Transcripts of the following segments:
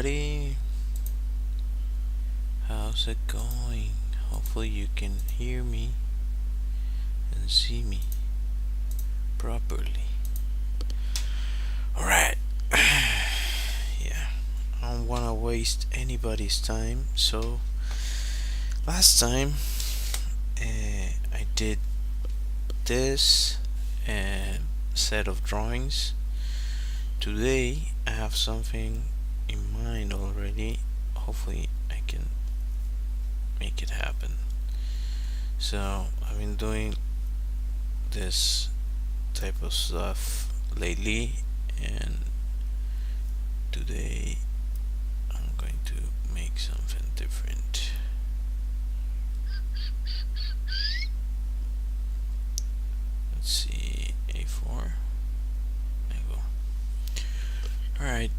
everybody. How's it going? Hopefully you can hear me and see me properly. Alright. Yeah. I don't wanna waste anybody's time, so last time I did this set of drawings. Today I have something in mind already. Hopefully I can make it happen. So I've been doing this type of stuff lately, and today I'm going to make something different. Let's see, A4. There you go. Alright,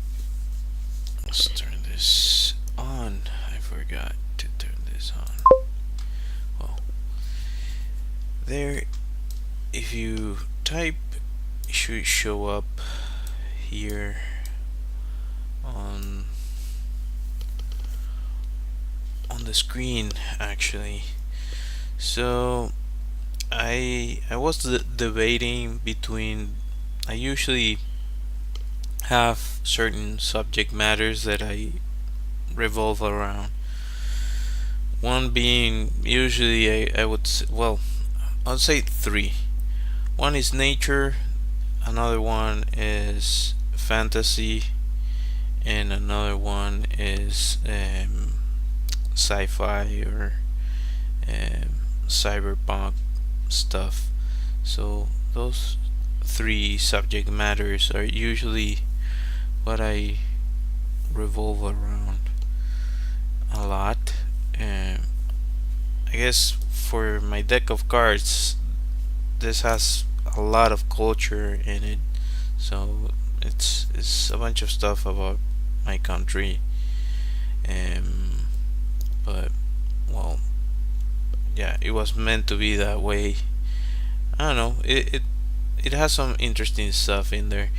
let's turn this on. I forgot to turn this on. Well, there, if you type, it should show up here on the screen actually. So I was debating between, I usually have certain subject matters that I revolve around. One being usually I would well, I'll say three. One is nature, another one is fantasy, and another one is sci-fi or cyberpunk stuff. So those three subject matters are usually what I revolve around a lot. I guess for my deck of cards, this has a lot of culture in it, so it's a bunch of stuff about my country. But well, yeah, it was meant to be that way. I don't know. It has some interesting stuff in there.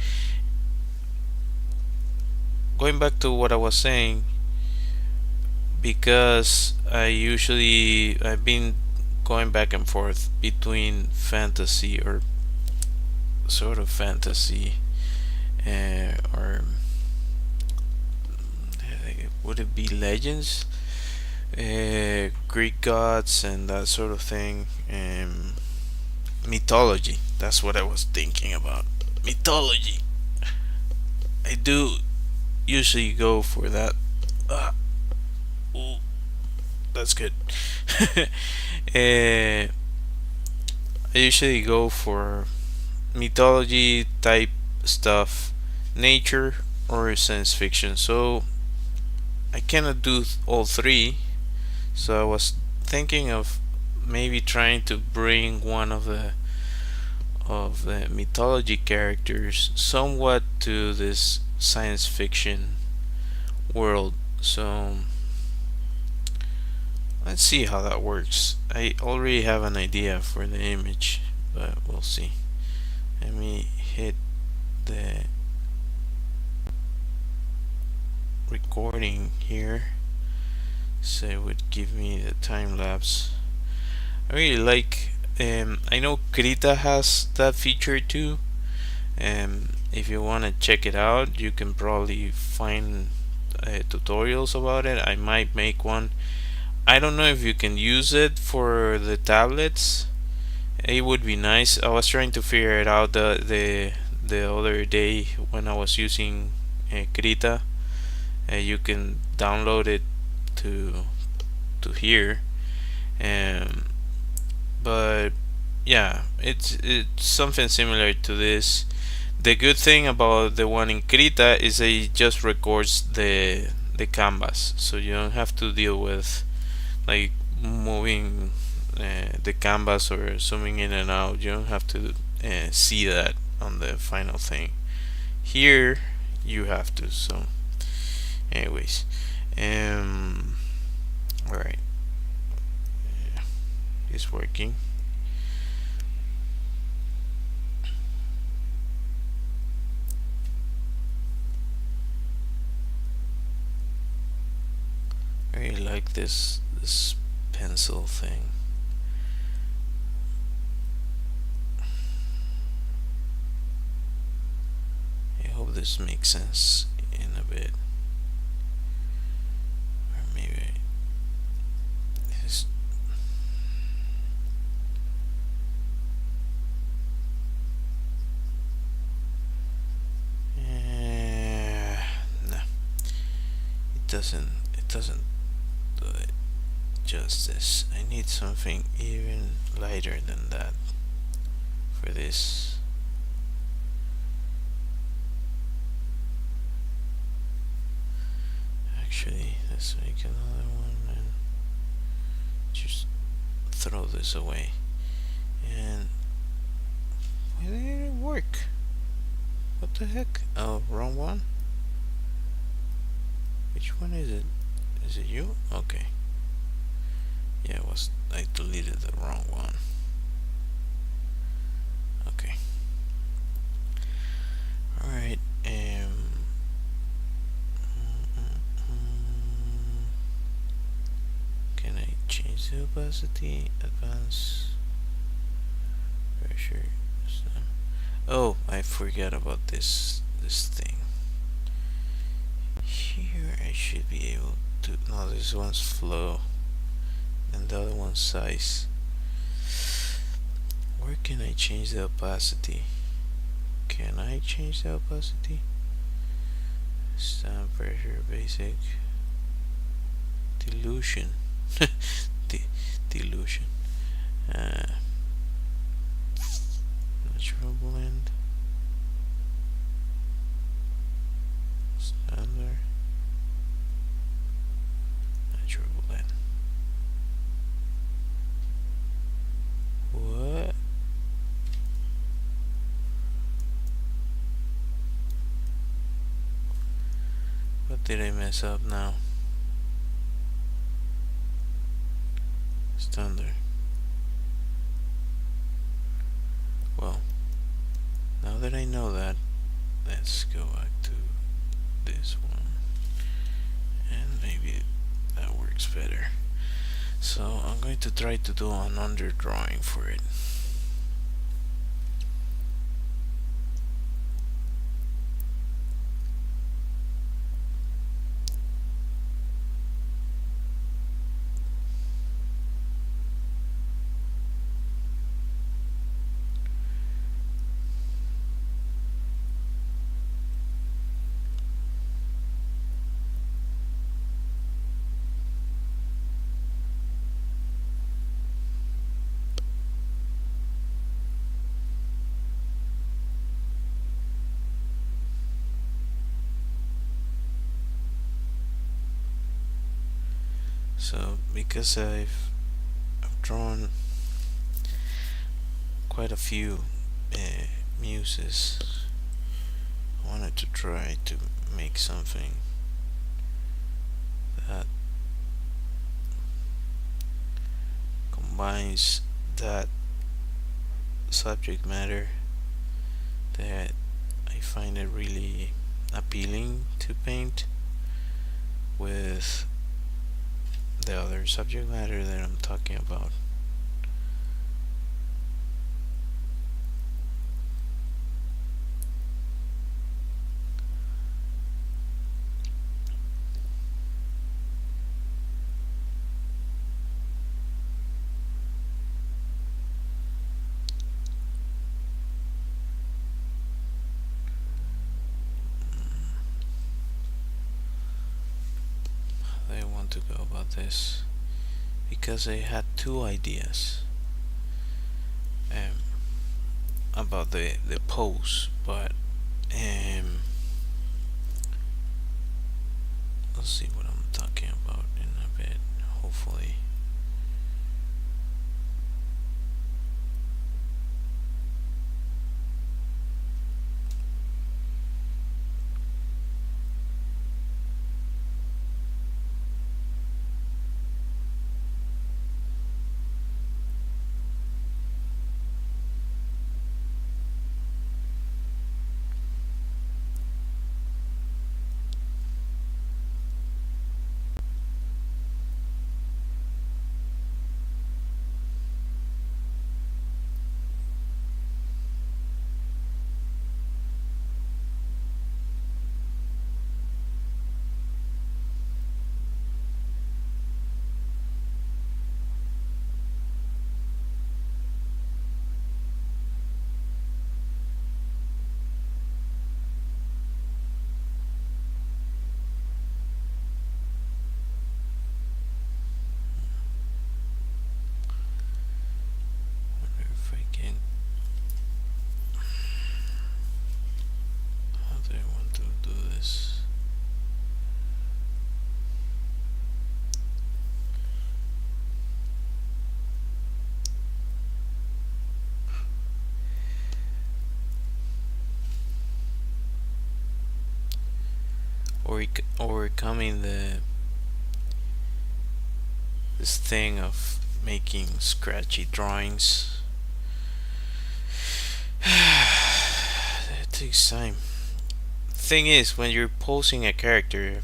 Going back to what I was saying, because I've been going back and forth between fantasy or sort of fantasy, or would it be legends, Greek gods and that sort of thing, mythology. That's what I was thinking about. Mythology. I do usually go for that. Ooh, that's good. I usually go for mythology type stuff, nature or science fiction. So I cannot do all three. So I was thinking of maybe trying to bring one of the mythology characters somewhat to this science fiction world. So let's see how that works. I already have an idea for the image, but we'll see. Let me hit the recording here, so it would give me the time lapse. I really like, I know Krita has that feature too. If you want to check it out, you can probably find tutorials about it. I might make one. I don't know if you can use it for the tablets. It would be nice. I was trying to figure it out the other day when I was using Krita. You can download it to here, but yeah, it's something similar to this. The good thing about the one in Krita is that it just records the canvas, so you don't have to deal with like moving the canvas or zooming in and out. You don't have to see that on the final thing. Here you have to. So anyways, alright, it's working. this pencil thing. I hope this makes sense in a bit. Or maybe this. No, it doesn't do it justice. I need something even lighter than that for this. Actually, let's make another one and just throw this away. And why didn't it work? What the heck? Oh, wrong one? Which one is it? Is it you? Okay. Yeah, I deleted the wrong one. Okay. Alright, can I change the opacity? Advance pressure. Oh, I forgot about this thing. Here I should be able to. No, this one's flow, and the other one's size. Where can I change the opacity? Can I change the opacity? Stand pressure, basic, dilution, dilution, natural blend, standard, natural blend. What? What did I mess up now? Standard. Well, now that I know that, let's go back to this one, and maybe that works better. So I'm going to try to do an underdrawing for it. So because I've drawn quite a few muses, I wanted to try to make something that combines that subject matter that I find it really appealing to paint with the other subject matter that I'm talking about. I want to go about this because I had two ideas about the pose, but let's see what I'm talking about in a bit, hopefully. overcoming this thing of making scratchy drawings. It takes time. Thing is, when you're posing a character,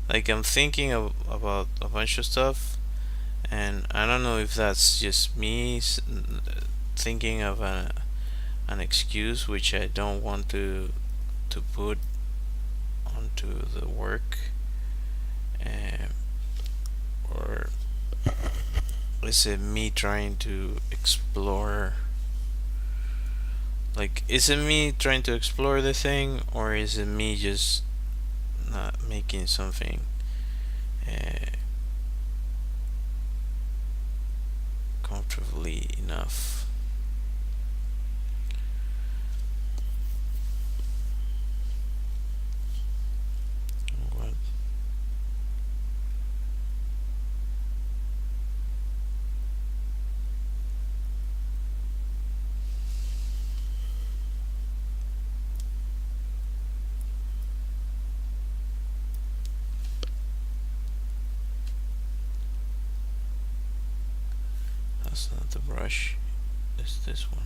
like I'm thinking about a bunch of stuff, and I don't know if that's just me thinking of an excuse which I don't want to put onto the work, um, or is it me trying to explore? Like, is it me trying to explore the thing, or is it me just not making something comfortably enough? What? That's not the brush. It's this one.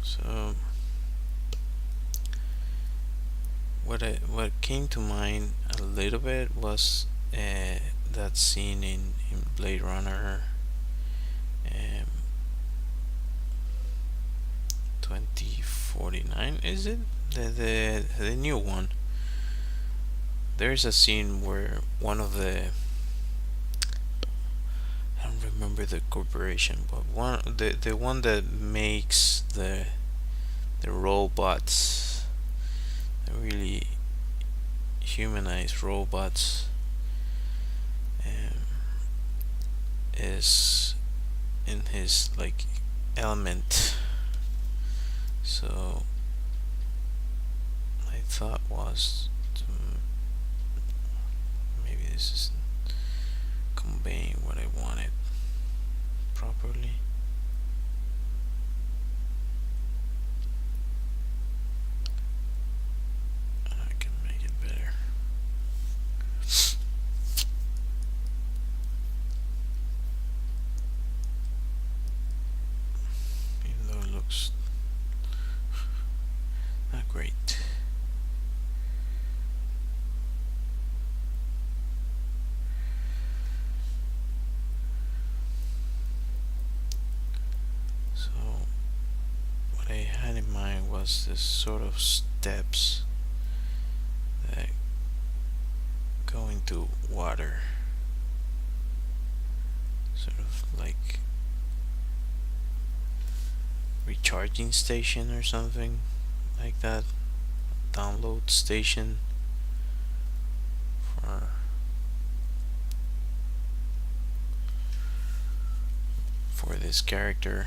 So what came to mind a little bit was that scene in Blade Runner, um, 2049, is it the new one? There's a scene where one of I don't remember the corporation, but the one that makes the robots, the really humanized robots, um, is in his like element. So my thought was maybe this is conveying what I wanted properly. I can make it better. Even though it looks not great. So what I had in mind was this sort of steps that go into water, sort of like recharging station or something like that, download station for this character.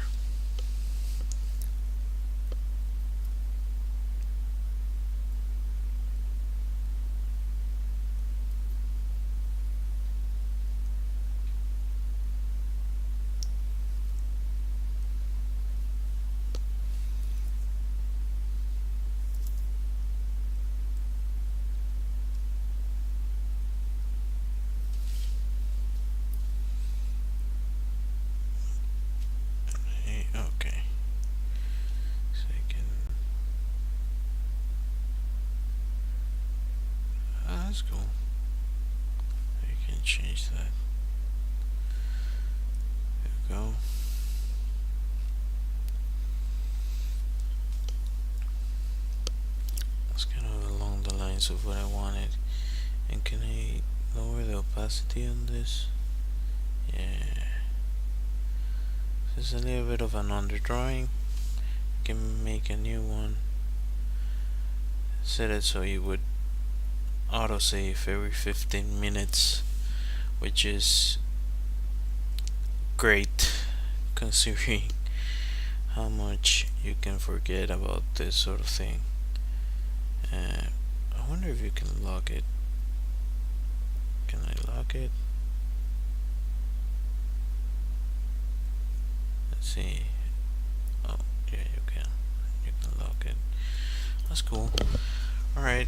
Okay, so I can. Oh, that's cool. I can change that. There we go. That's kind of along the lines of what I wanted. And can I lower the opacity on this? Yeah. This is a little bit of an underdrawing. can make a new one. Set it so you would autosave every 15 minutes, which is great considering how much you can forget about this sort of thing. I wonder if you can lock it. Can I lock it? Let's see. Oh, yeah, you can. You can lock it. That's cool. Alright.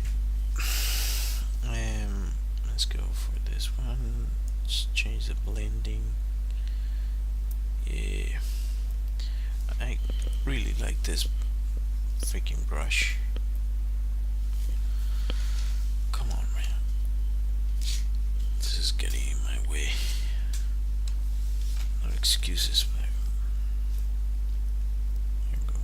Let's go for this one. Let's change the blending. Yeah. I really like this freaking brush. Come on, man. This is getting in my way. No excuses, but here we go.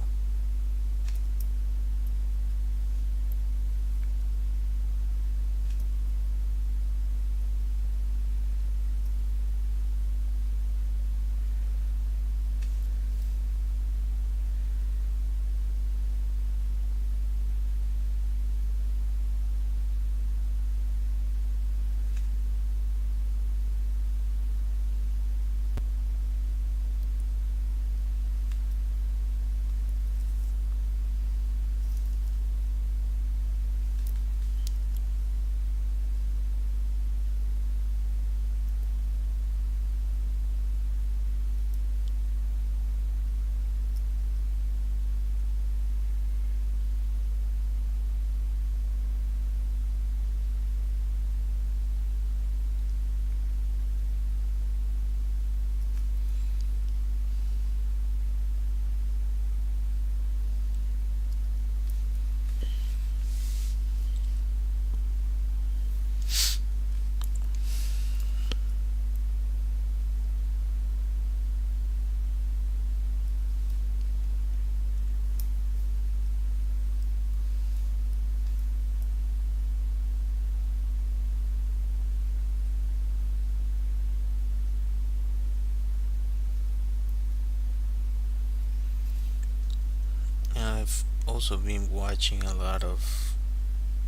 I've also been watching a lot of,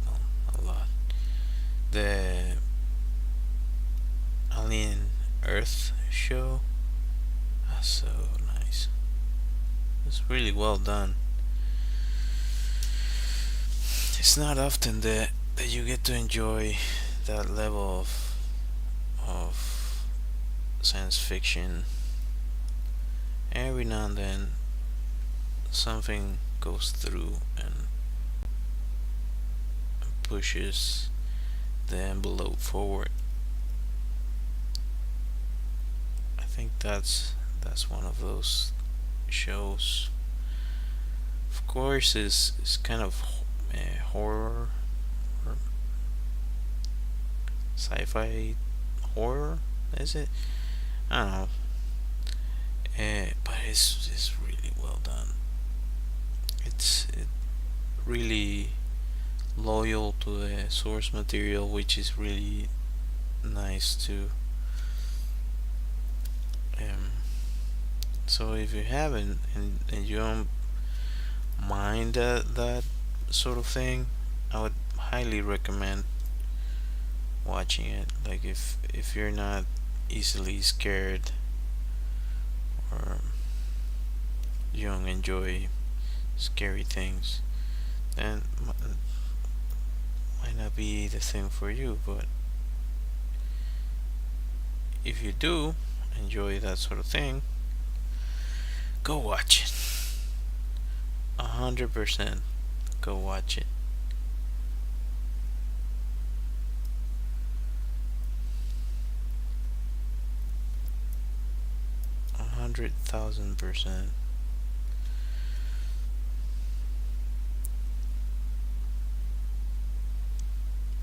well, a lot, the Alien Earth show. That's so nice. It's really well done. It's not often that you get to enjoy that level of science fiction. Every now and then something goes through and pushes the envelope forward. I think that's one of those shows. Of course, is kind of horror or sci-fi horror. Is it? I don't know. But it's really well done. It really loyal to the source material, which is really nice too. Um, so if you haven't and you don't mind that sort of thing, I would highly recommend watching it. Like if you're not easily scared or you don't enjoy scary things, then might not be the thing for you. But if you do enjoy that sort of thing, go watch it. 100% go watch it. 100,000%.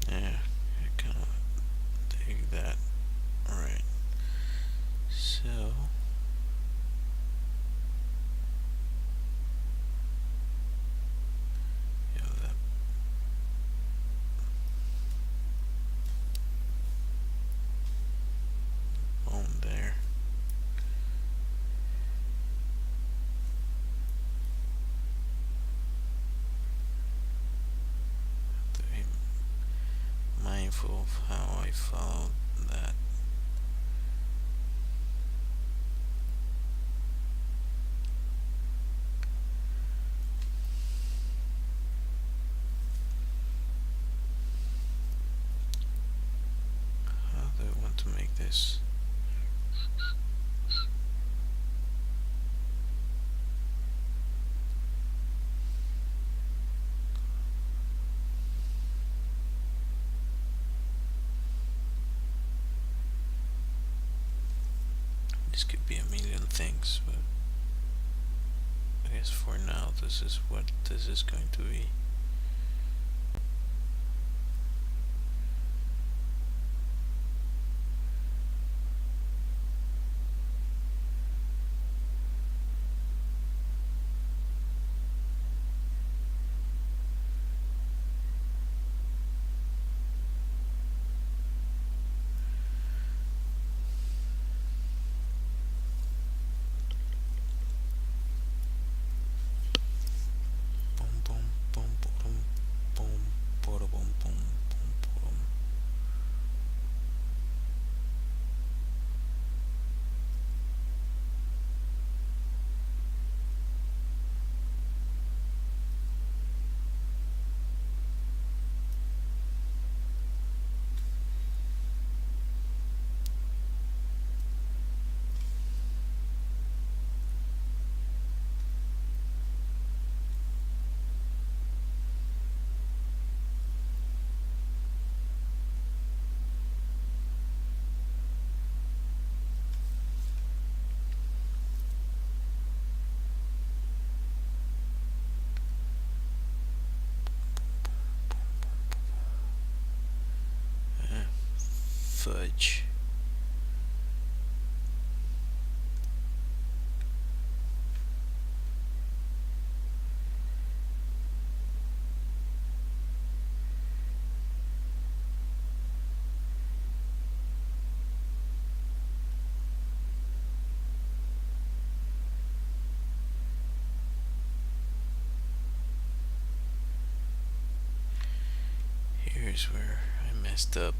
Yeah, I kind of dig that. Alright, so you have that bone there. mindful of how I followed that. How do I want to make this? This could be a million things, but I guess for now this is what this is going to be. Boom, boom, boom, boom, boom, boom, boom, boom, boom. Fudge. Here's where I messed up.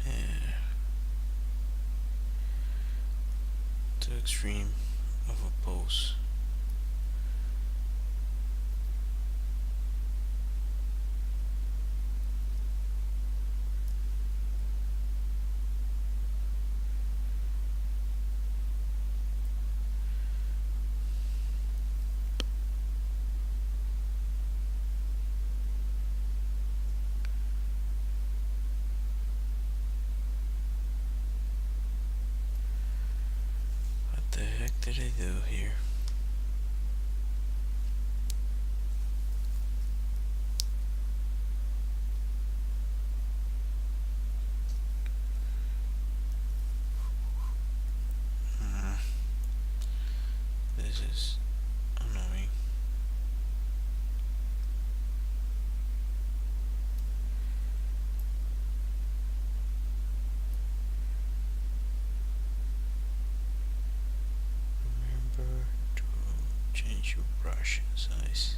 Yeah. Too extreme of a pose. What the heck did I do here? This is annoying. change your brush size.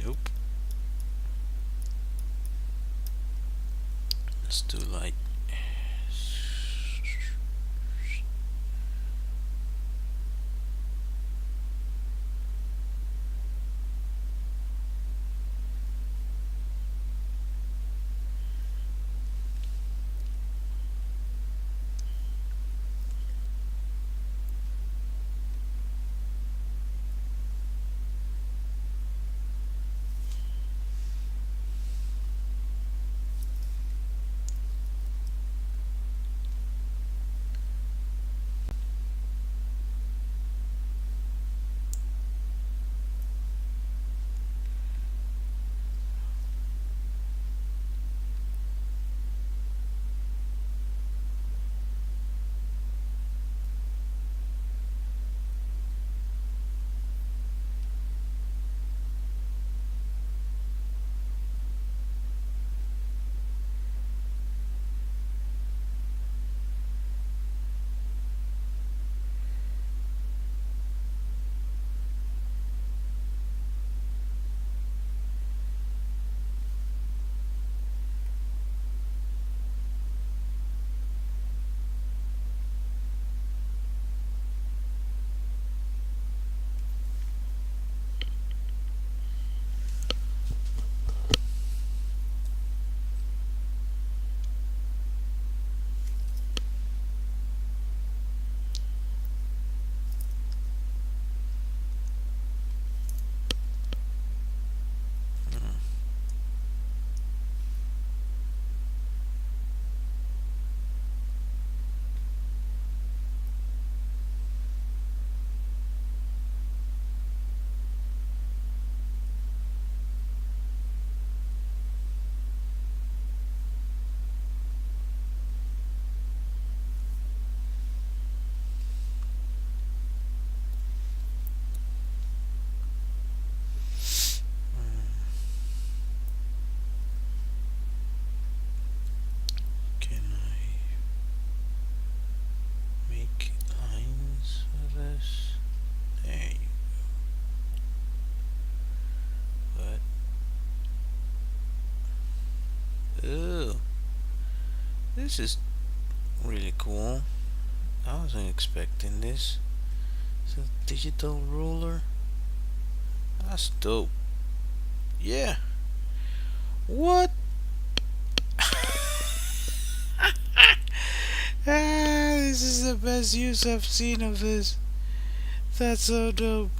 Nope. Let's do light. Can I make lines for this? There you go. But oh, this is really cool. I wasn't expecting this. It's a digital ruler. That's dope. Yeah. What? This is the best use I've seen of this. That's so dope.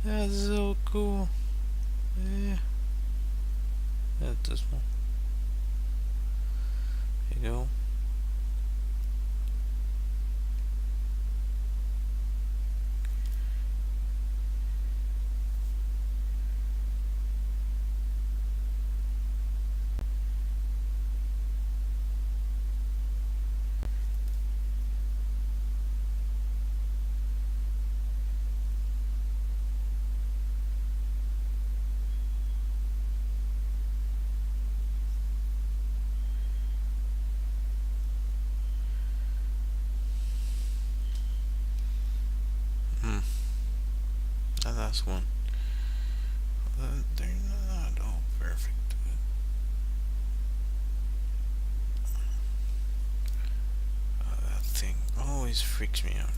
That's so cool. Yeah. That's this one. There you go. The last one. They're not open. always freaks me out.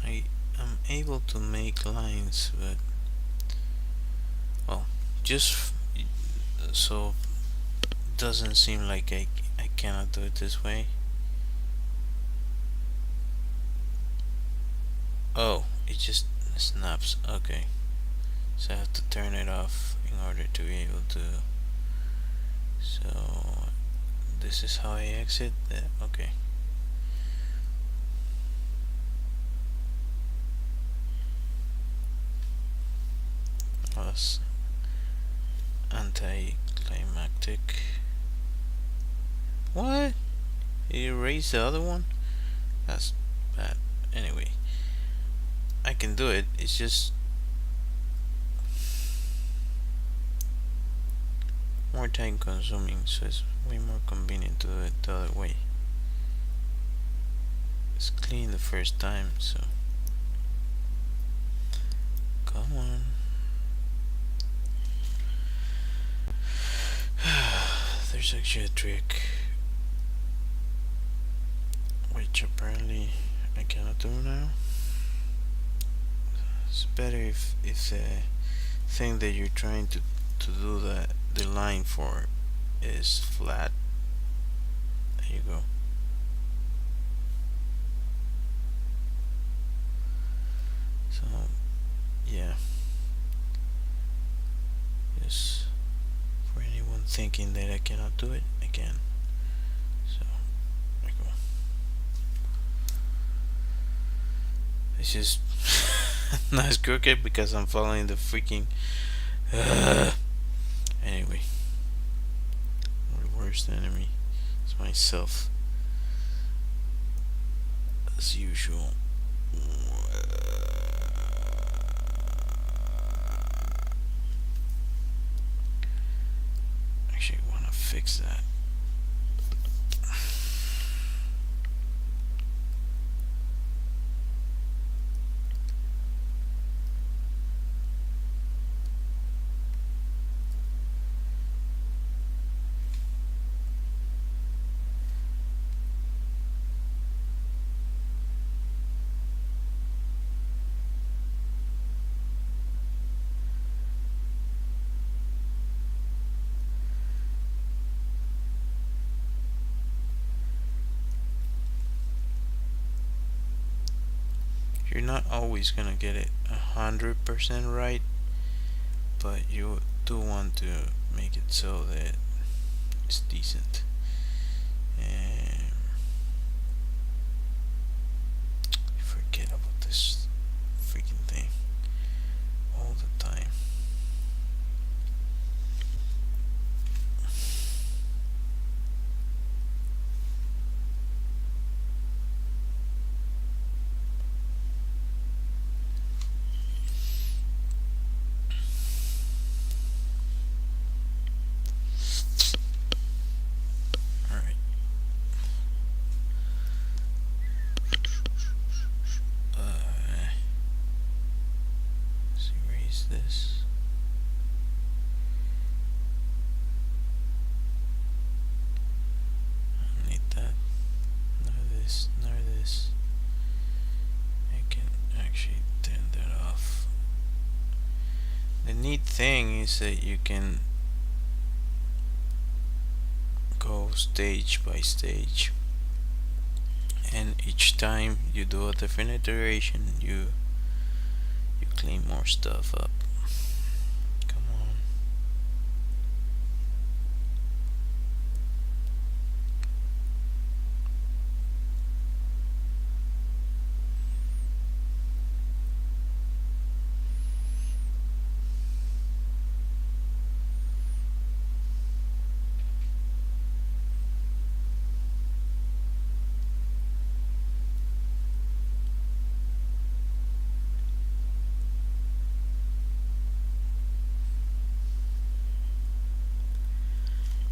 I am able to make lines, but well, just so it doesn't seem like I cannot do it this way. Oh, it just snaps. Okay, so I have to turn it off in order to be able to. So this is how I exit. Okay. Plus anticlimactic. What? He erased the other one? That's bad. Anyway, I can do it. It's just more time consuming, so it's way more convenient to do it the other way. It's clean the first time, so come on. There's actually a trick which apparently I cannot do now. It's better if the thing that you're trying to do the line for is flat. There you go. So yeah, just for anyone thinking that I cannot do it, I can. So there you go. It's just not as crooked because I'm following the freaking anyway, my worst enemy is myself, as usual. Actually, I want to fix that. You're not always gonna get it 100% right, but you do want to make it so that it's decent. And forget about this freaking thing all the time. This. I don't need that. Nor this, nor this. I can actually turn that off. The neat thing is that you can go stage by stage. and each time you do a different iteration, you clean more stuff up. Come on.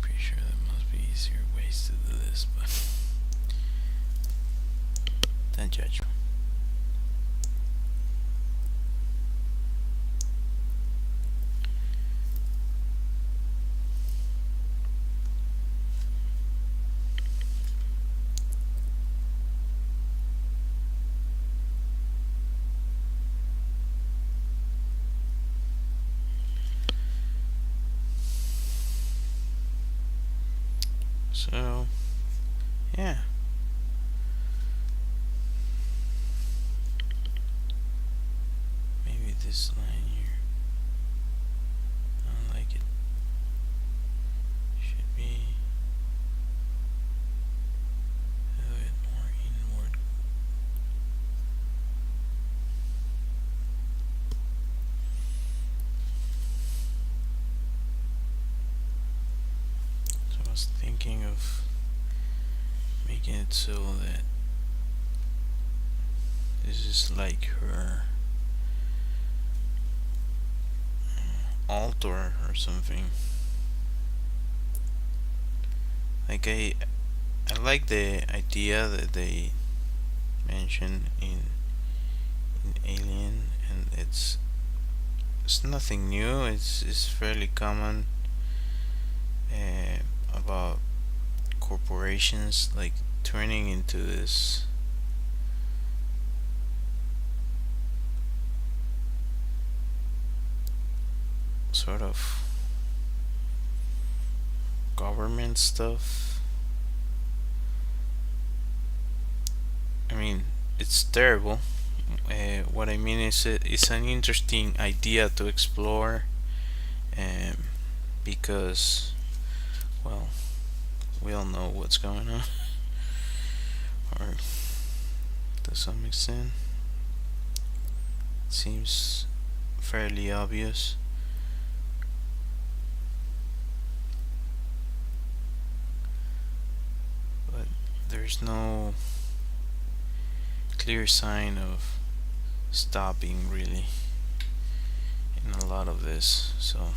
Pretty sure there must be easier ways to do this, but don't judge me. So, yeah. Maybe this line here. I don't like it. Should be a little bit more inward. So I was thinking of making it so that this is like her altar or something. Like I like the idea that they mentioned in Alien, and it's nothing new. It's fairly common about corporations like turning into this sort of government stuff. I mean, it's terrible. What I mean is it's an interesting idea to explore, um, because, well, we all know what's going on, or to some extent, it seems fairly obvious. But there's no clear sign of stopping really in a lot of this, so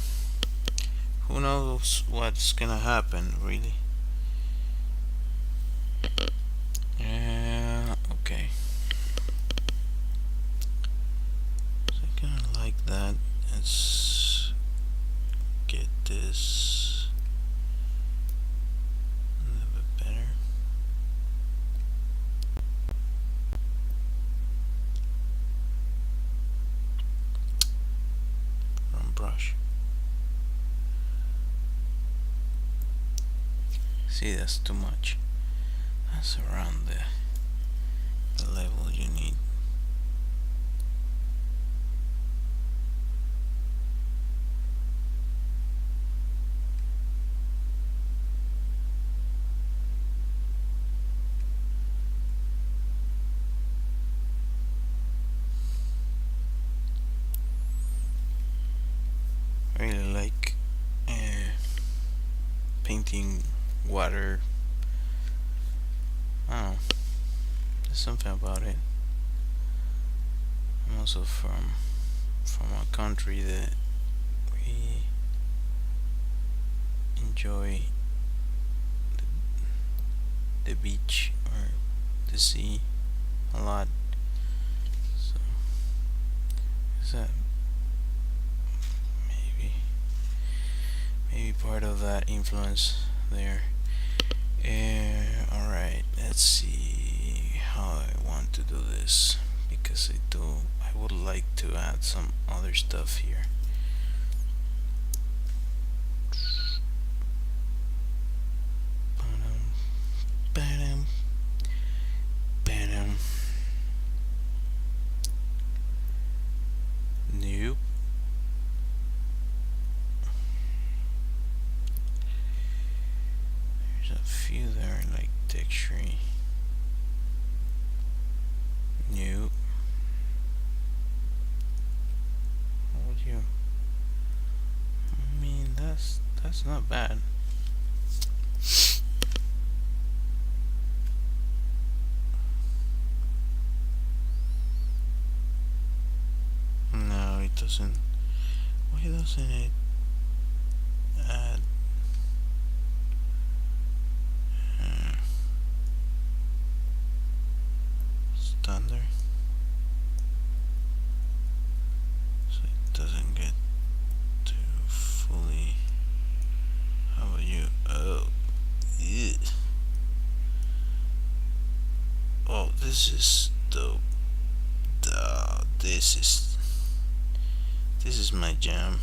who knows what's gonna happen really. Yeah, okay. So I kinda like that. Let's get this a little bit better. Wrong brush. See, that's too much. That's around the level you need. I really like painting water. I don't know. There's something about it. I'm also from a country that we enjoy the beach or the sea a lot. So is that maybe part of that influence there. Alright, let's see how I want to do this, because I would like to add some other stuff here. tree. New. How would you? I mean, that's not bad. No, it doesn't. Why doesn't it add? Standard. So it doesn't get to fully. How about you? Oh, yeah. Oh, this is dope. This is my jam.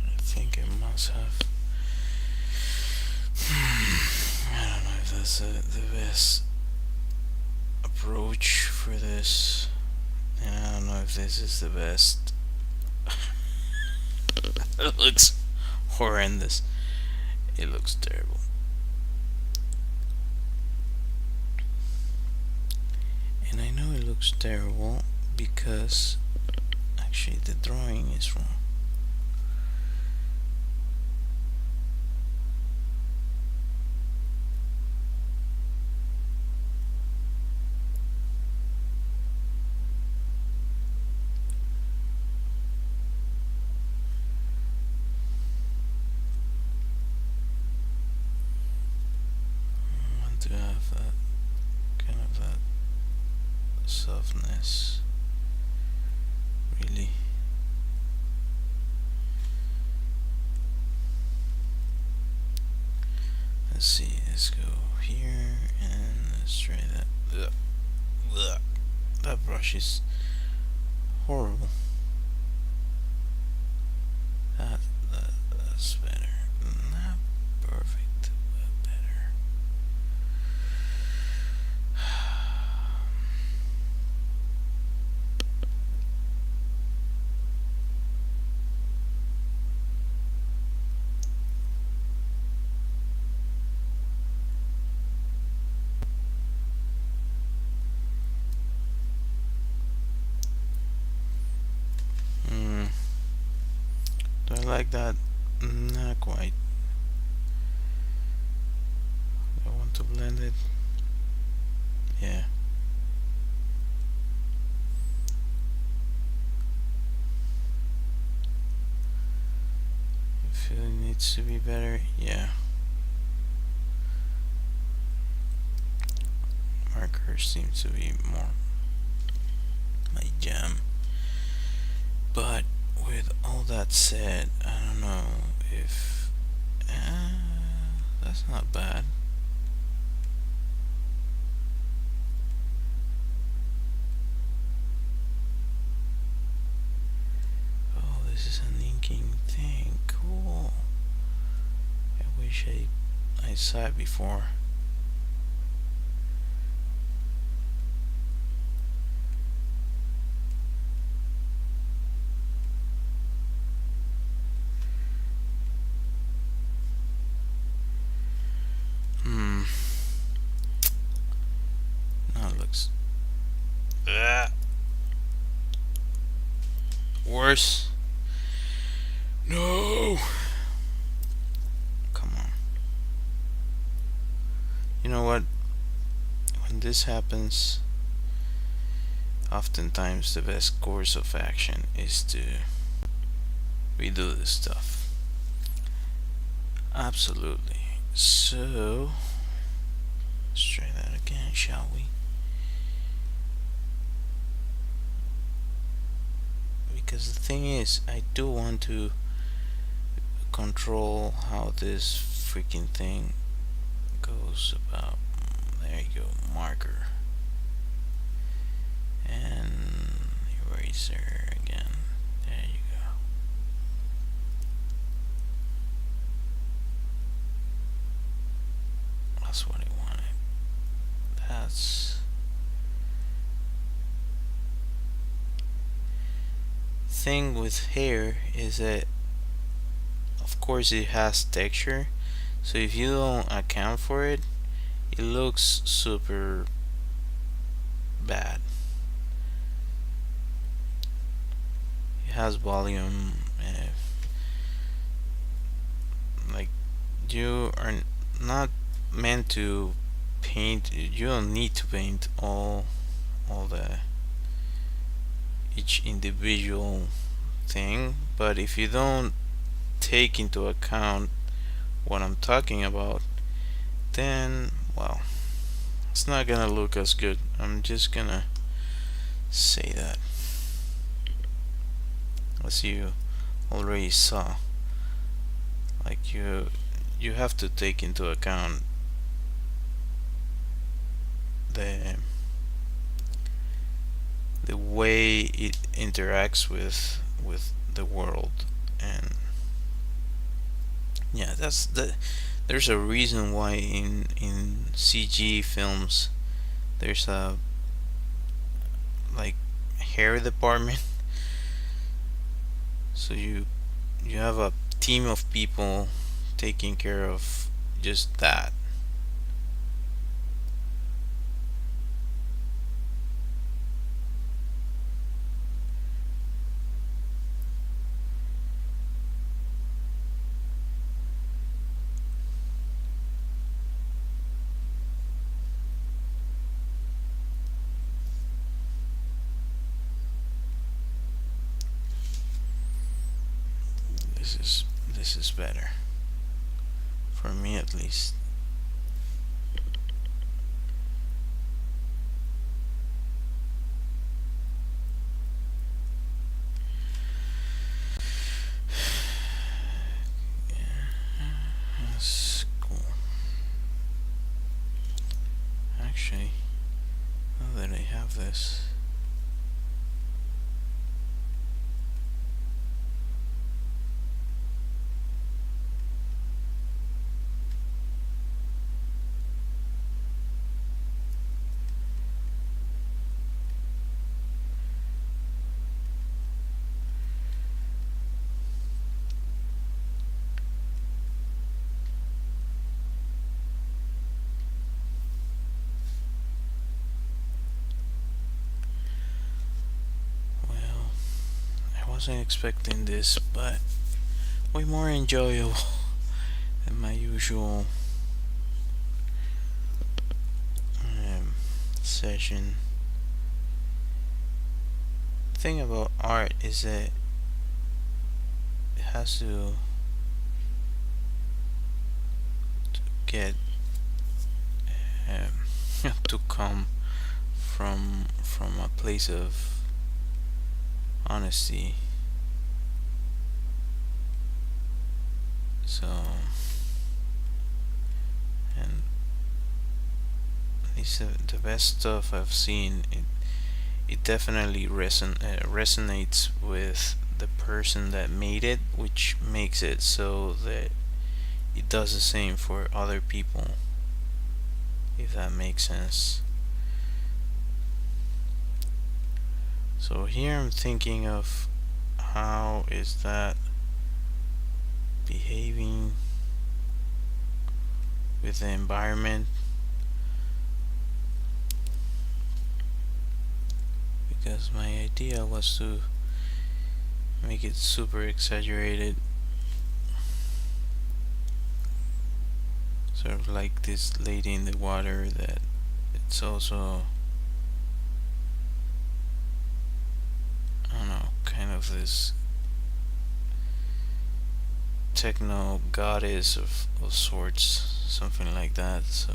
I think it must have. I don't know if that's the best approach for this, and I don't know if this is the best. It looks horrendous. It looks terrible. And I know it looks terrible because actually the drawing is wrong. I want to have that kind of that softness. Really. Let's see, let's go here and let's try that. Ugh. Ugh. That brush is horrible. That's better. Not perfect, but better. Do I like that? Not quite. I want to blend it. Yeah. I feel it needs to be better. Yeah. Markers seem to be more my jam. But with all that said, I don't know if that's not bad. Oh, this is an inking thing. Cool. I wish I saw it before. Now it looks worse. No. Come on. You know what? When this happens, oftentimes the best course of action is to redo this stuff. Absolutely. So, let's try that again, shall we? Because the thing is, I do want to control how this freaking thing goes about. There you go, marker. and eraser again. There you go. That's what I wanted. That's thing with hair is that of course it has texture, so if you don't account for it, it looks super bad. It has volume, like you are not meant to paint. You don't need to paint all the each individual thing, but if you don't take into account what I'm talking about, then well, it's not gonna look as good. I'm just gonna say that, as you already saw. Like you have to take into account the the way it interacts with the world. And yeah, there's a reason why in CG films there's a like hair department. So you have a team of people taking care of just that. This is better for me at least. That's cool. Actually, now that I have this, well, I wasn't expecting this, but way more enjoyable than my usual session. The thing about art is that it has to get to come from a place of honesty. So, and at least the best stuff I've seen, it definitely resonates with the person that made it, which makes it so that it does the same for other people, if that makes sense. So here I'm thinking of how is that behaving with the environment, because my idea was to make it super exaggerated, sort of like this lady in the water, that it's also, I don't know, kind of this techno goddess of sorts, something like that. So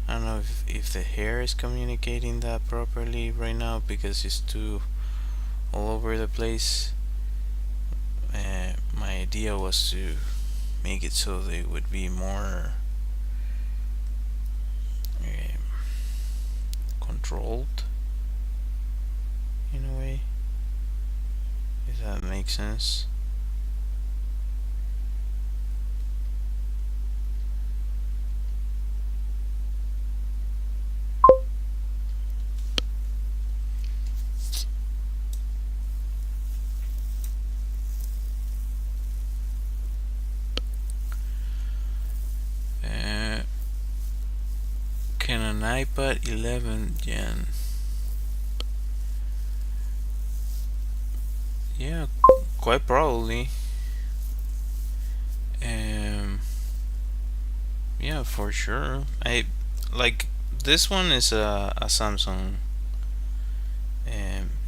I don't know if the hair is communicating that properly right now because it's too all over the place. My idea was to make it so they would be more controlled. in a way, if that makes sense. Uh, can an iPad 11 Gen? Yeah, quite probably. Um, yeah, for sure. I like this one is a Samsung.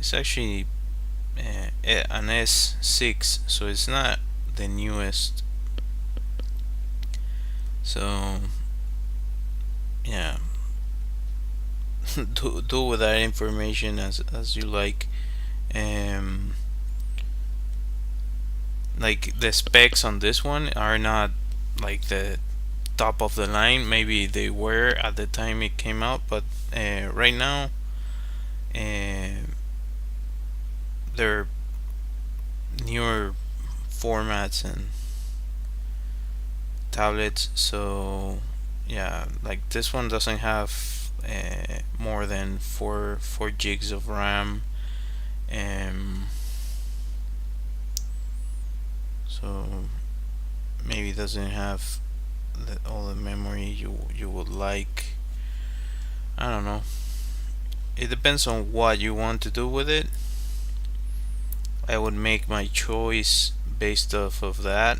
It's actually an S6, so it's not the newest. So yeah, do with that information as you like. Um, like the specs on this one are not like the top of the line. Maybe they were at the time it came out, but right now, uh, they're newer formats and tablets. So yeah, like this one doesn't have more than four gigs of RAM. Um, so maybe doesn't have all the memory you would like. I don't know. It depends on what you want to do with it. I would make my choice based off of that.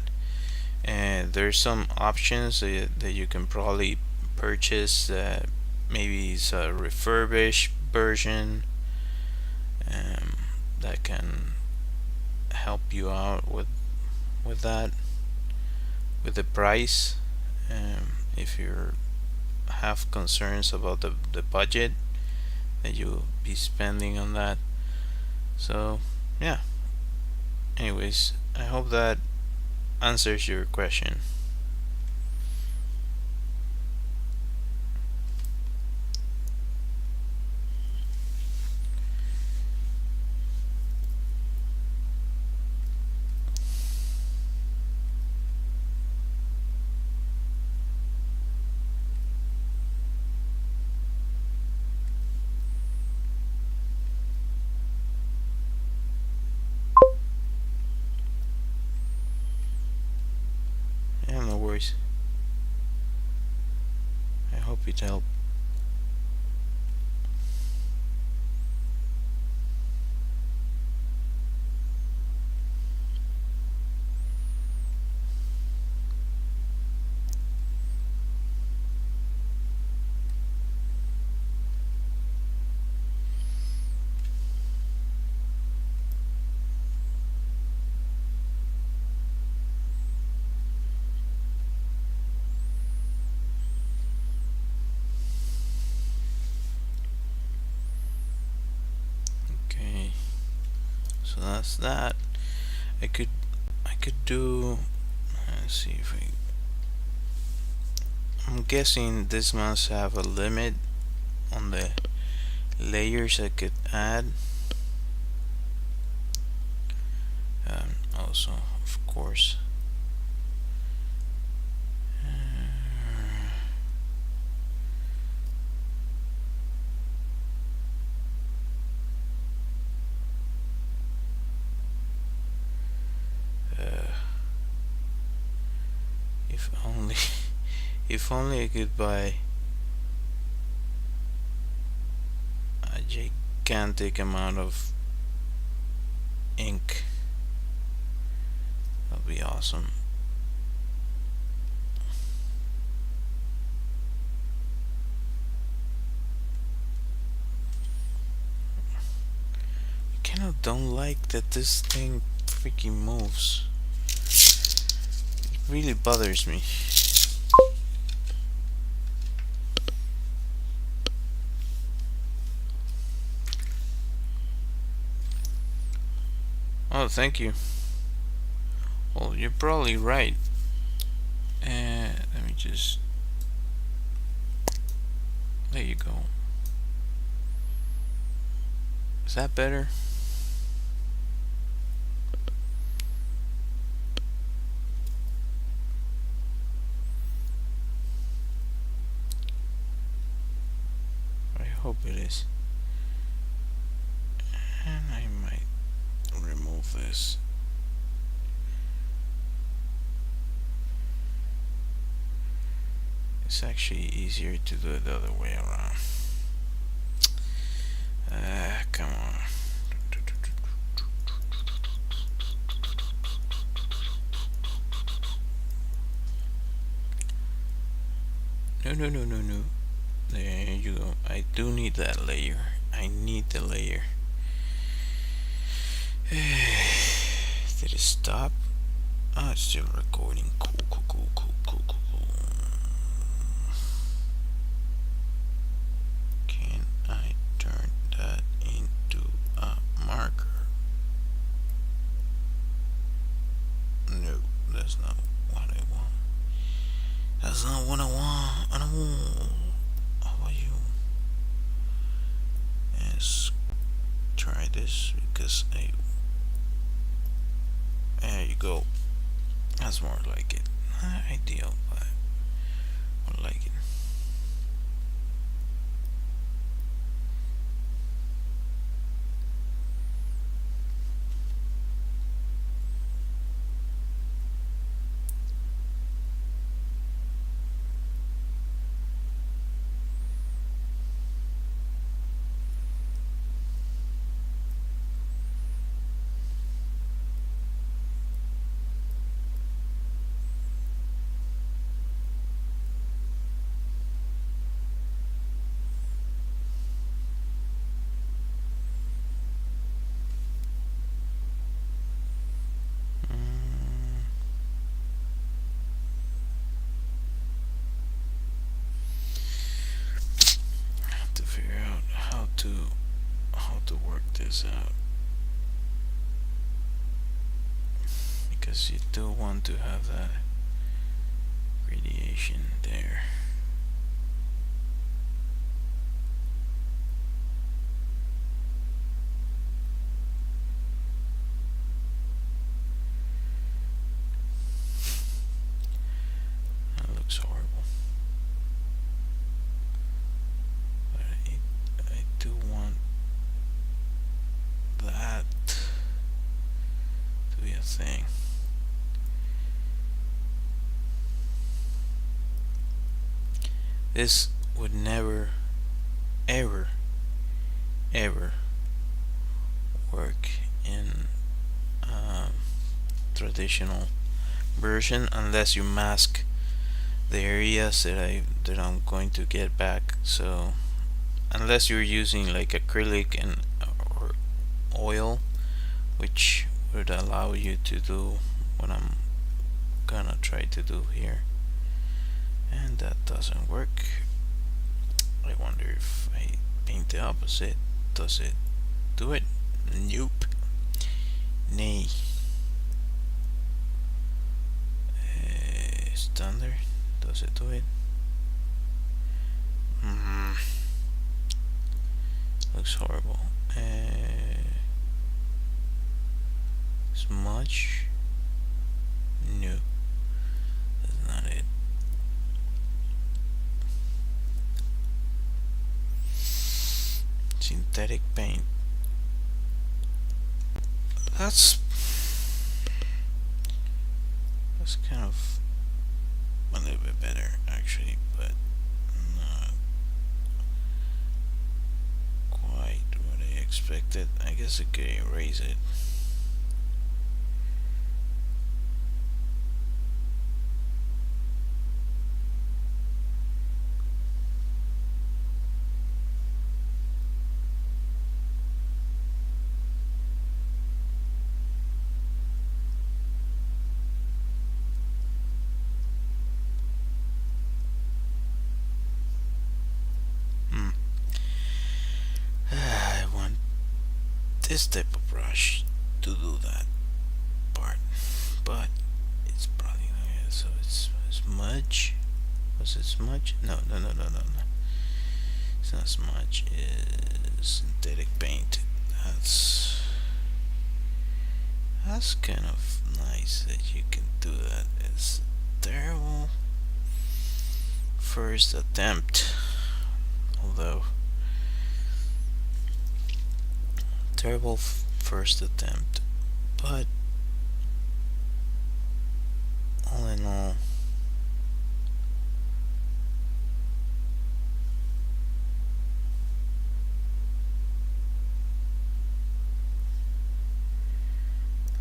And there's some options that you can probably purchase. Maybe it's a refurbished version um, that can help you out with that, with the price. If you have concerns about the budget that you'll be spending on that. So yeah. Anyways, I hope that answers your question. Yeah, no worries. I hope it helped. Okay, so that's that. I could I could do. Let's see if I. I'm guessing this must have a limit on the layers I could add. Also, of course. Uh, if only, if only I could buy a gigantic amount of ink. That'd be awesome. I kind of don't like that this thing freaking moves. It really bothers me. Oh, thank you. Well, you're probably right. Let me just. There you go. Is that better? I hope it is. And I might remove this. It's actually easier to do it the other way around. Come on. No. There you go. I do need that layer. I need the layer. Did it stop? Oh, it's still recording. Cool. Can I turn that into a marker? No, that's not what I want. That's not what I want. I don't want. How about you? Let's try this because there you go. That's more like it. Not ideal, but I like it. To figure out how to work this out, because you do want to have that radiation there. That looks horrible. But I do want that to be a thing. This would never, ever work in traditional version unless you mask the areas that I'm going to get back. So unless you're using like acrylic and or oil, which would allow you to do what I'm gonna try to do here, and that doesn't work. I wonder if I paint the opposite, does it do it? Nope. Nay. Standard, does it do it? Looks horrible. Smudge? No, that's not it. Synthetic paint. That's kind of a little bit better actually, but not quite what I expected. I guess I could erase it. I want this type of brush to do that part, but it's probably not. So it's smudge. Was it smudge? No. It's not smudge. It's synthetic paint. that's that's kind of nice that you can do that. It's terrible first attempt, although terrible first attempt, but all in all,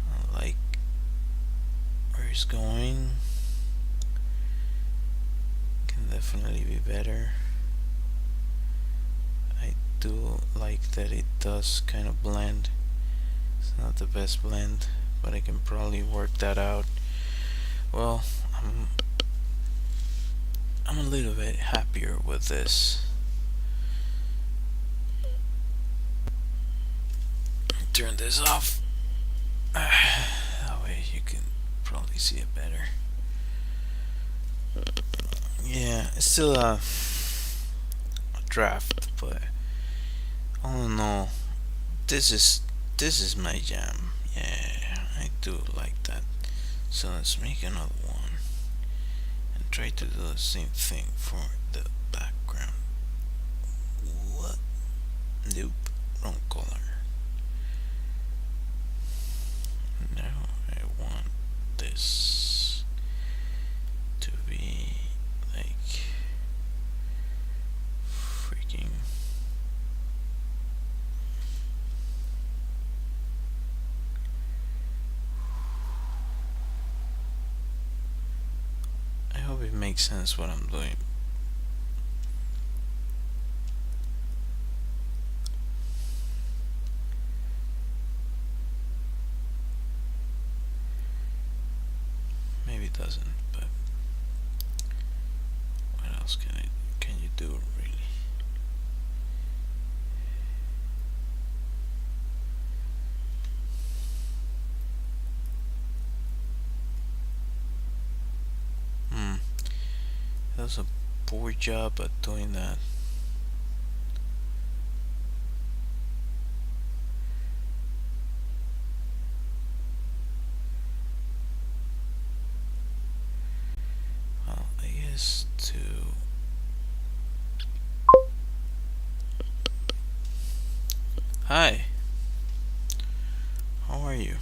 I like where it's going. Can definitely be better. I do like that it does kind of blend. It's not the best blend, but I can probably work that out. Well, I'm a little bit happier with this. Turn this off. That way you can probably see it better. Yeah, it's still a draft, but all in all, this is this is my jam. Yeah, I do like that. So let's make another one and try to do the same thing for the background. What? Nope, wrong color. Now I want this to be like freaking I hope it makes sense what I'm doing. Maybe it doesn't, but what else can you do really? That was a poor job at doing that. Well, I guess to Hi, how are you?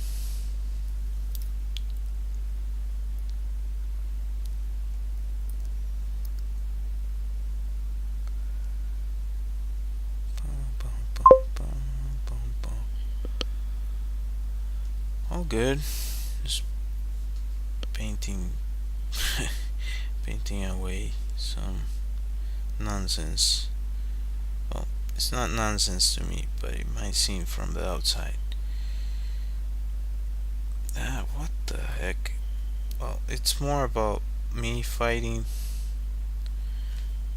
All good. Just painting painting away some nonsense. Well, it's not nonsense to me, but it might seem from the outside. What the heck? Well, it's more about me fighting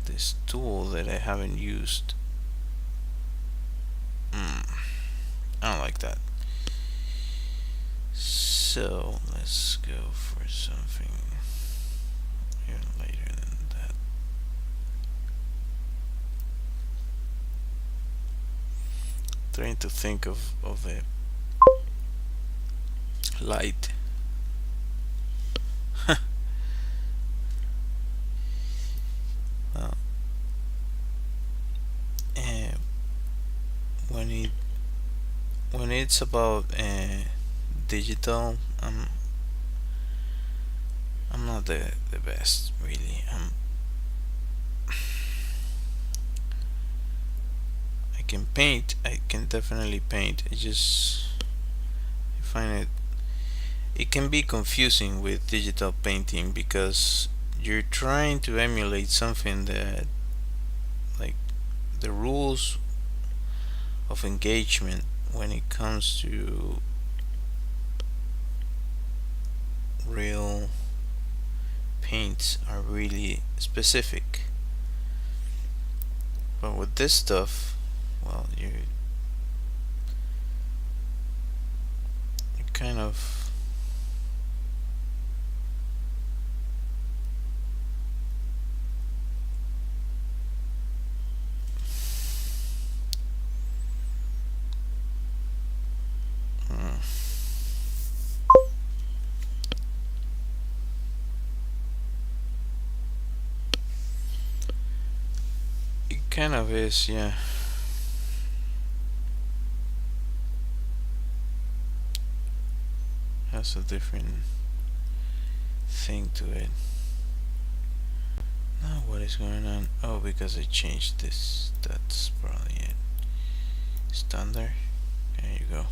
this tool that I haven't used. I don't like that. So let's go for something even later than that. Trying to think of a light. Well, when it's about digital, I'm not the best really. I can paint. I can definitely paint. I find it can be confusing with digital painting because you're trying to emulate something that, like, the rules of engagement when it comes to real paints are really specific. But with this stuff, well, you kind of kind of is, yeah. Has a different thing to it. Now what is going on? Oh, because I changed this. That's probably it. Standard. There you go.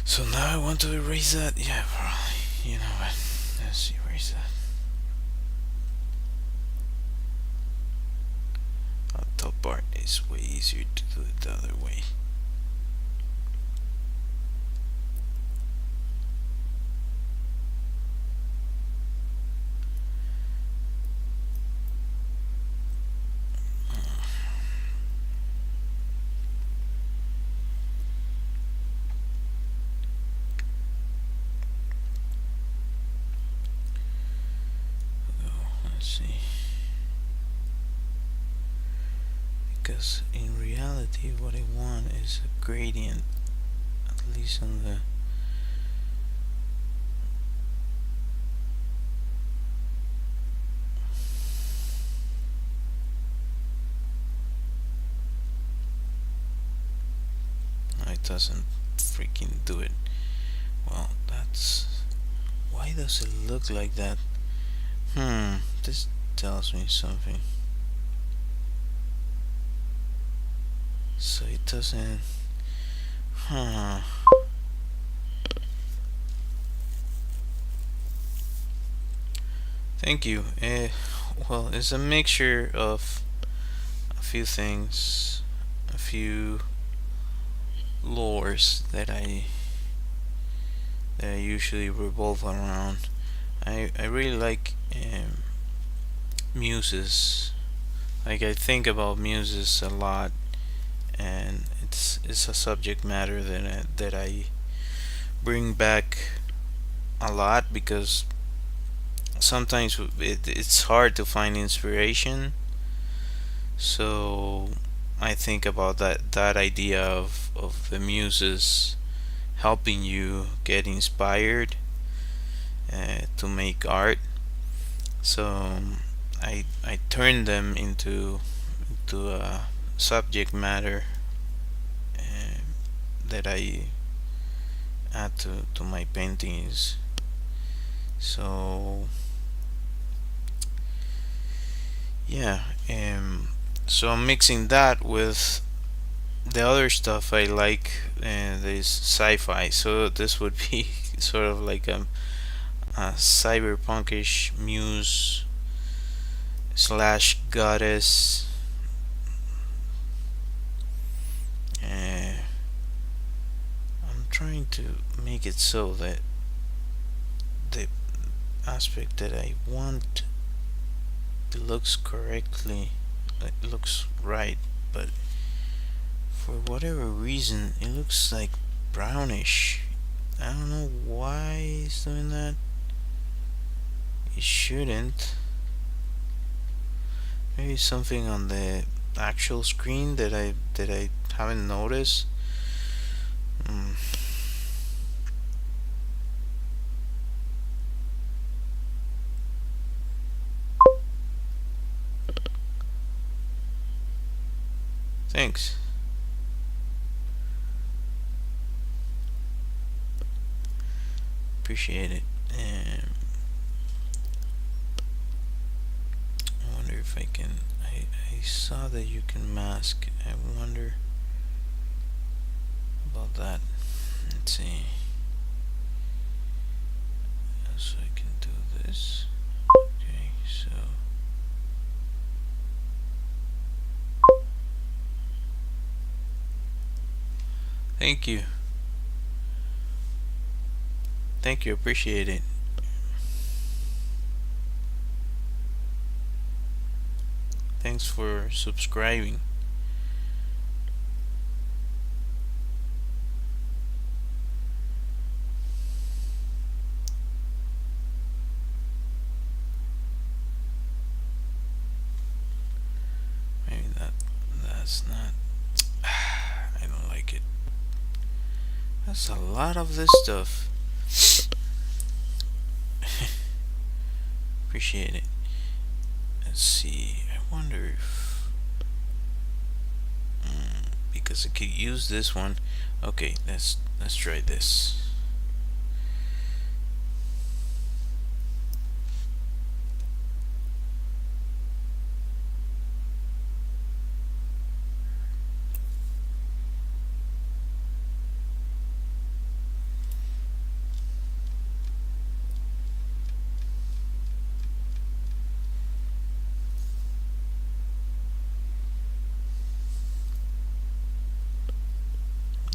So now I want to erase that. Yeah, probably. You know what? Let's erase that. The top part is way easier to do it the other way. Let's see. Because in reality what I want is a gradient, at least on the it doesn't freaking do it. Well, that's why does it look like that? This tells me something. So it doesn't. Thank you. Well, it's a mixture of a few things, a few lores that I usually revolve around. I really like muses. Like, I think about muses a lot, and it's a subject matter that I bring back a lot because sometimes it's hard to find inspiration. So I think about that idea of the muses helping you get inspired to make art. So I turn them into a subject matter that I add to my paintings. So yeah, so I'm mixing that with the other stuff I like, this sci-fi. So this would be sort of like a cyberpunkish muse slash goddess. I'm trying to make it so that the aspect that I want, it looks correctly, it looks right, but for whatever reason it looks like brownish. I don't know why it's doing that. It shouldn't. Maybe something on the actual screen that I haven't noticed. Thanks. Appreciate it. I wonder if I can. I saw that you can mask. I wonder about that. Let's see. So I can do this. Okay, so. Thank you. Thank you, appreciate it. Thanks for subscribing. Maybe that's not. I don't like it. That's a lot of this stuff. Appreciate it. Let's see. I wonder if because I could use this one. Okay, let's try this.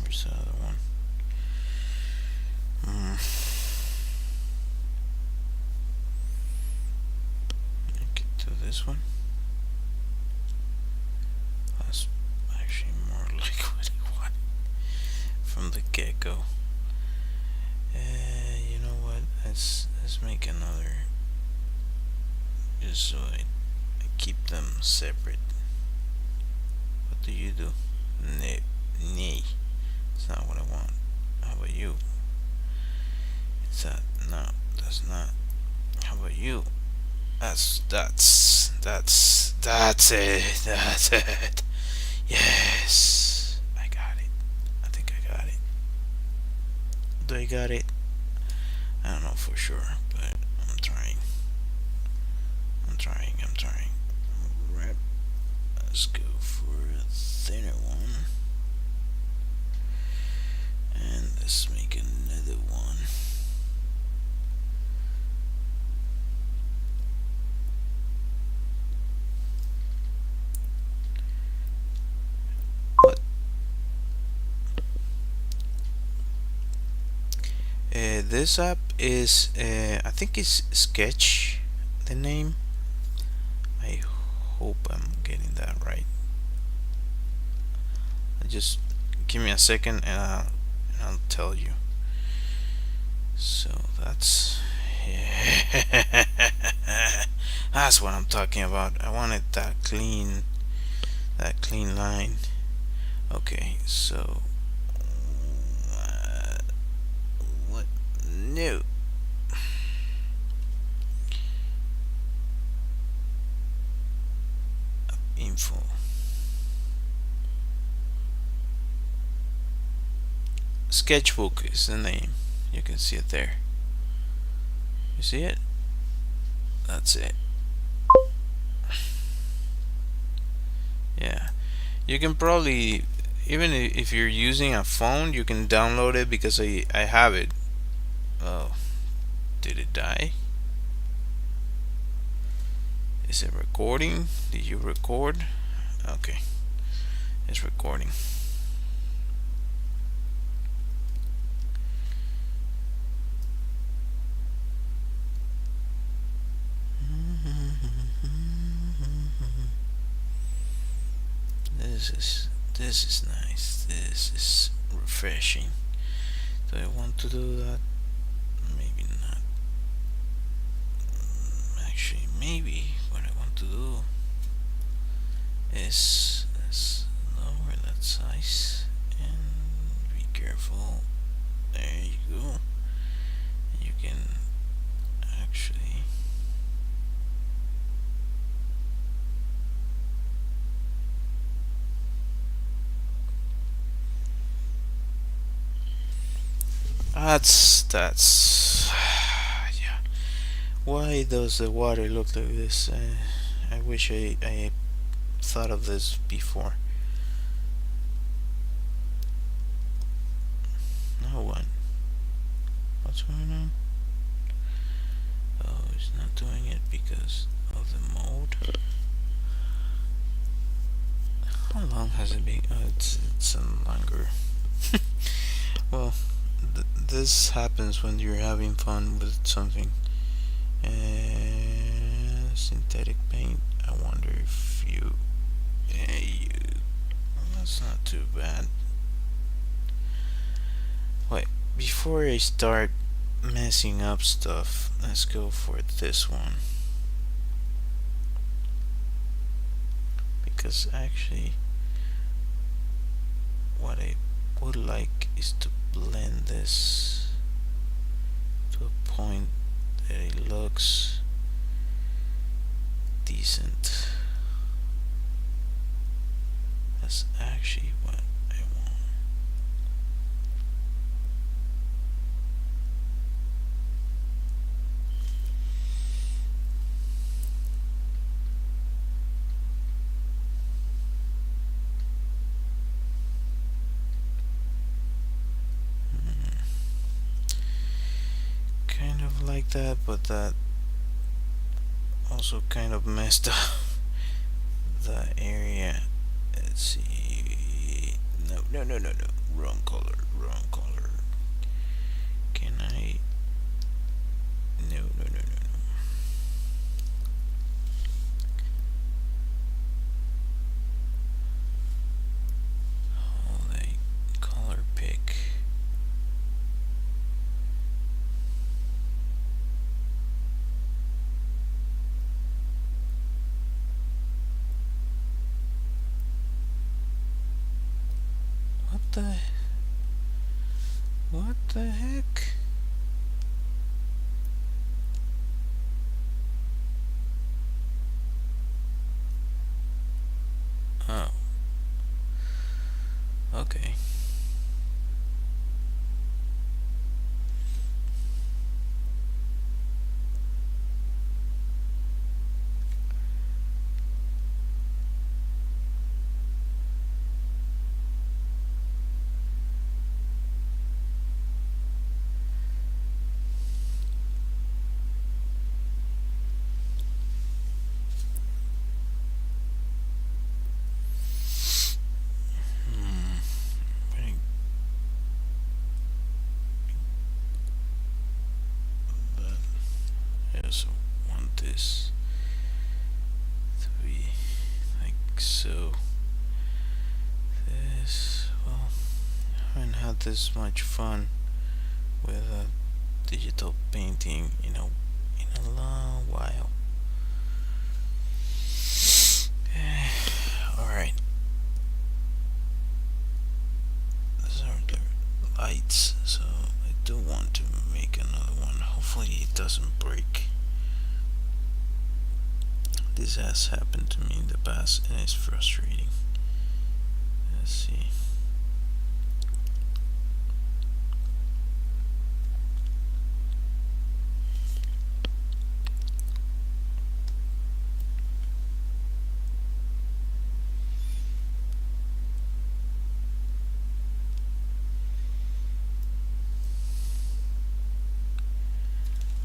Where's the other one? I could do this one. That's actually more like what I wanted from the get-go. You know what? Let's make another, just so I keep them separate. What do you do? Nay, nay. It's not what I want. How about you? It's that. No, that's not. How about you? That's it. That's it. Yes, I got it. I think I got it. Do I got it? I don't know for sure, but I'm trying. I'm trying. Right. Let's go for a thinner one. And let's make another one. What? This app is, I think it's Sketch, the name. I hope I'm getting that right. Just give me a second and I'll tell you. So that's that's what I'm talking about. I wanted that clean line. Okay, so what? No. Info. Sketchbook is the name. You can see it there. You see it? That's it. Yeah. You can probably, even if you're using a phone, you can download it because I have it. Oh, did it die? Is it recording? Did you record? Okay, it's recording. This is nice. This is refreshing. Do I want to do that? Maybe not. Actually, maybe what I want to do is let's lower that size and be careful. There you go. You can actually that's yeah. Why does the water look like this? I wish I thought of this before. No one. What's going on? Oh, it's not doing it because of the mode. How long has it been? Oh, it's longer. Well, this happens when you're having fun with something. Synthetic paint. I wonder if you. That's not too bad. Wait, before I start messing up stuff, let's go for this one. Because actually, what I would like is to blend this to a point that it looks decent. of like that, but that also kind of messed up the area. Let's see. No, no, no, no, no. Wrong color. Wrong color. Can I? No, no, no, no, no. Hold a color pick. What the? What the heck? Oh. Okay. I also want this to be like so. This, well, I haven't had this much fun with digital painting in a long while. Alright. These are the lights, so I do want to make another one. Hopefully it doesn't break. This has happened to me in the past and it's frustrating. Let's see.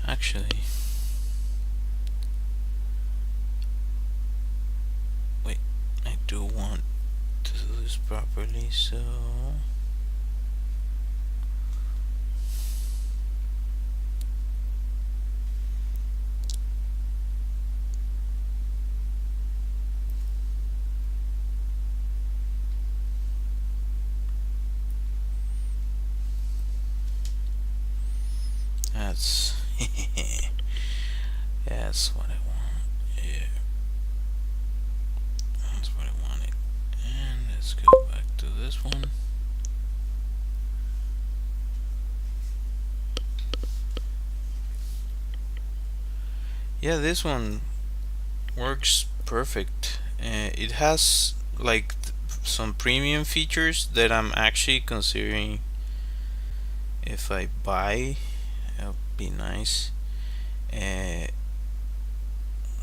Actually, wait, I do want to do this properly, so that's that's what I want. Yeah, that's what I wanted. And let's go back to this one. Yeah, this one works perfect. It has like some premium features that I'm actually considering if I buy. That would be nice. Uh,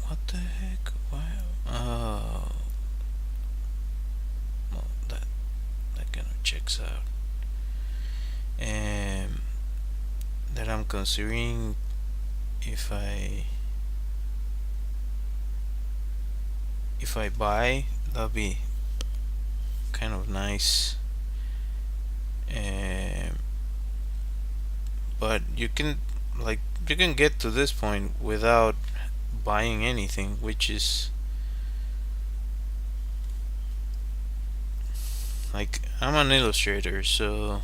what the heck? Why? Oh, well, that kind of checks out. That I'm considering if I buy, that'll be kind of nice. But you can get to this point without buying anything, which is like, I'm an illustrator, so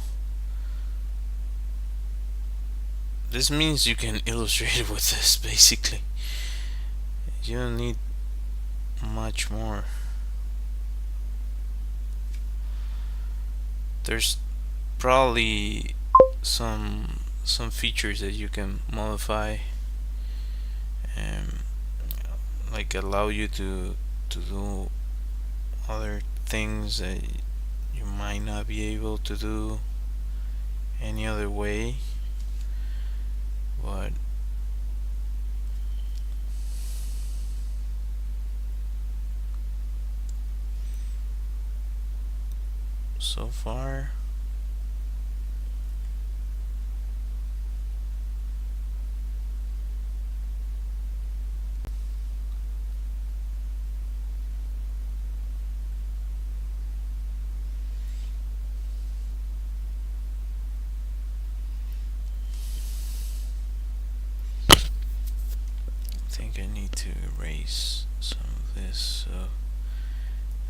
this means you can illustrate with this basically. You don't need much more. There's probably some features that you can modify and like allow you to do other things that you might not be able to do any other way. But so far, think I need to erase some of this, so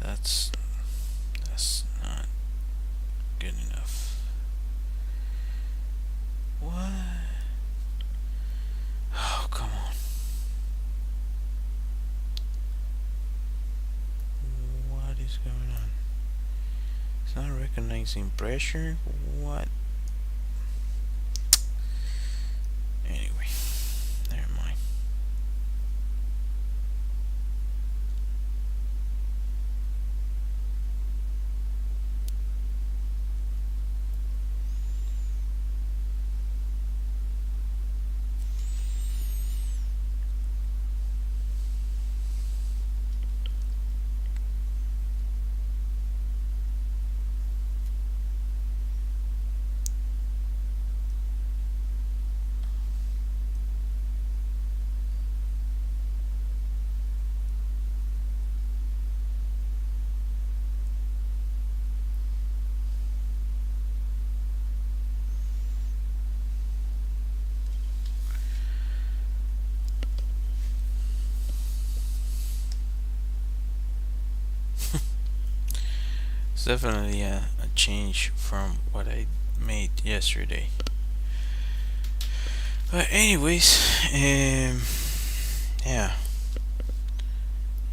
that's not good enough. What? Oh, come on. What is going on? It's not recognizing pressure? What? Anyway, never mind. It's definitely a change from what I made yesterday. But anyways, yeah,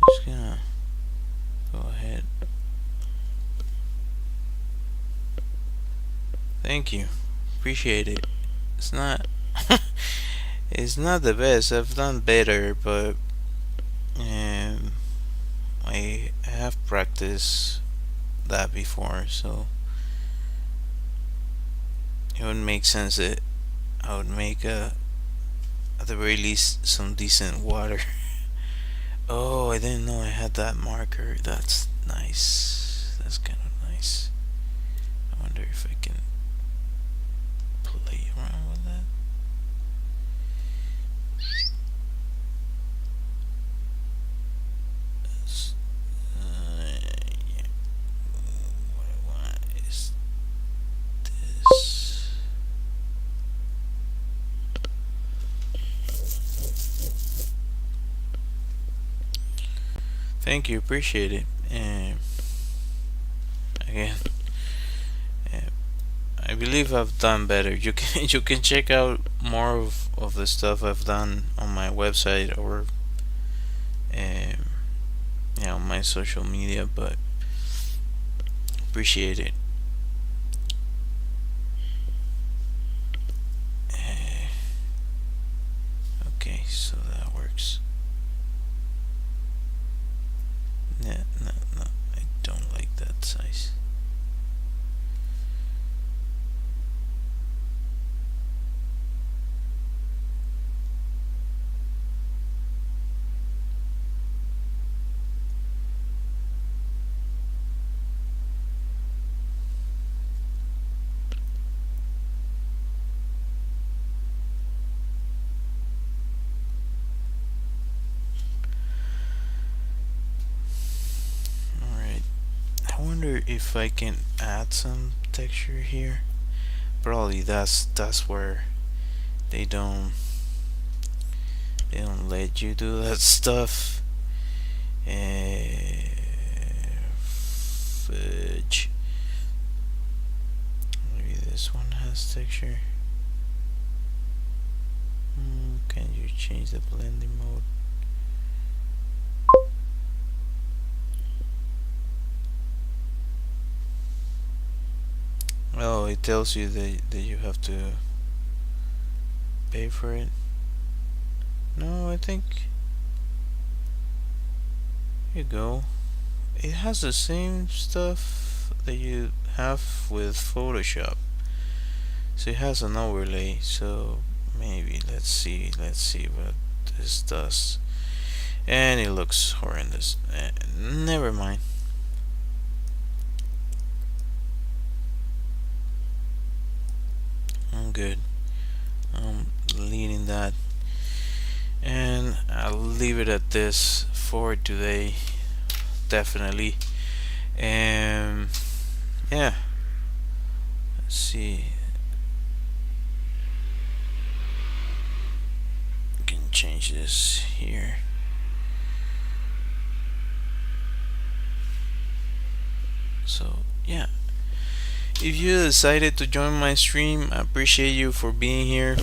just gonna go ahead. Thank you, appreciate it. It's not, it's not the best. I've done better, but I have practiced that before, so it would make sense that I would make at the very least some decent water. Oh, I didn't know I had that marker. That's nice. That's kind of nice. I wonder if I can play around with that. Yeah. What I want is this. Thank you, appreciate it. And again, I believe I've done better. You can you can check out more of the stuff I've done on my website or on my social media, but appreciate it. Okay, so that works. No, I don't like that size. Alright, I wonder if I can add some texture here. Probably that's where they don't let you do that stuff. Fudge. Maybe this one has texture. Can you change the blending mode? Oh, it tells you that you have to pay for it. No, I think here you go. It has the same stuff that you have with Photoshop. So it has an overlay. So maybe let's see what this does. And it looks horrendous. Never mind. I'm good. I'm deleting that, and I'll leave it at this for today. Definitely. And yeah, let's see. change this here. So yeah, if you decided to join my stream, I appreciate you for being here.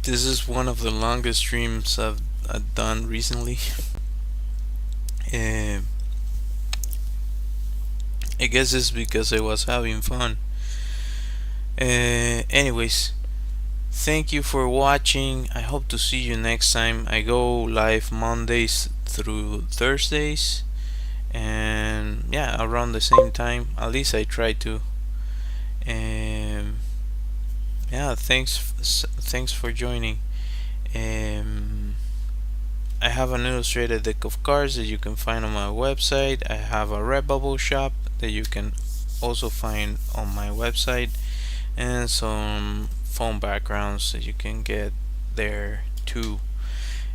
This is one of the longest streams I've done recently. uh, I guess it's because I was having fun. Anyways, thank you for watching. I hope to see you next time. I go live Mondays through Thursdays, and yeah, around the same time. At least I try to. Yeah, thanks for joining. Um, I have an illustrated deck of cards that you can find on my website. I have a Redbubble shop that you can also find on my website, and some phone backgrounds that you can get there too.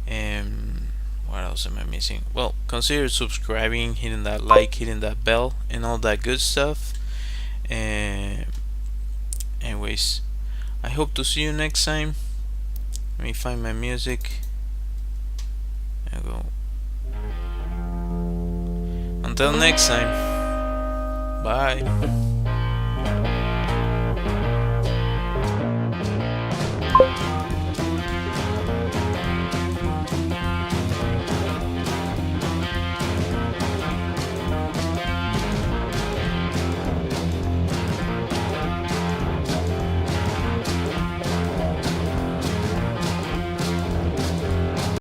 And what else am I missing? Well, consider subscribing, hitting that like, hitting that bell, and all that good stuff. And anyways, I hope to see you next time. Let me find my music. There we go. Until next time. Bye.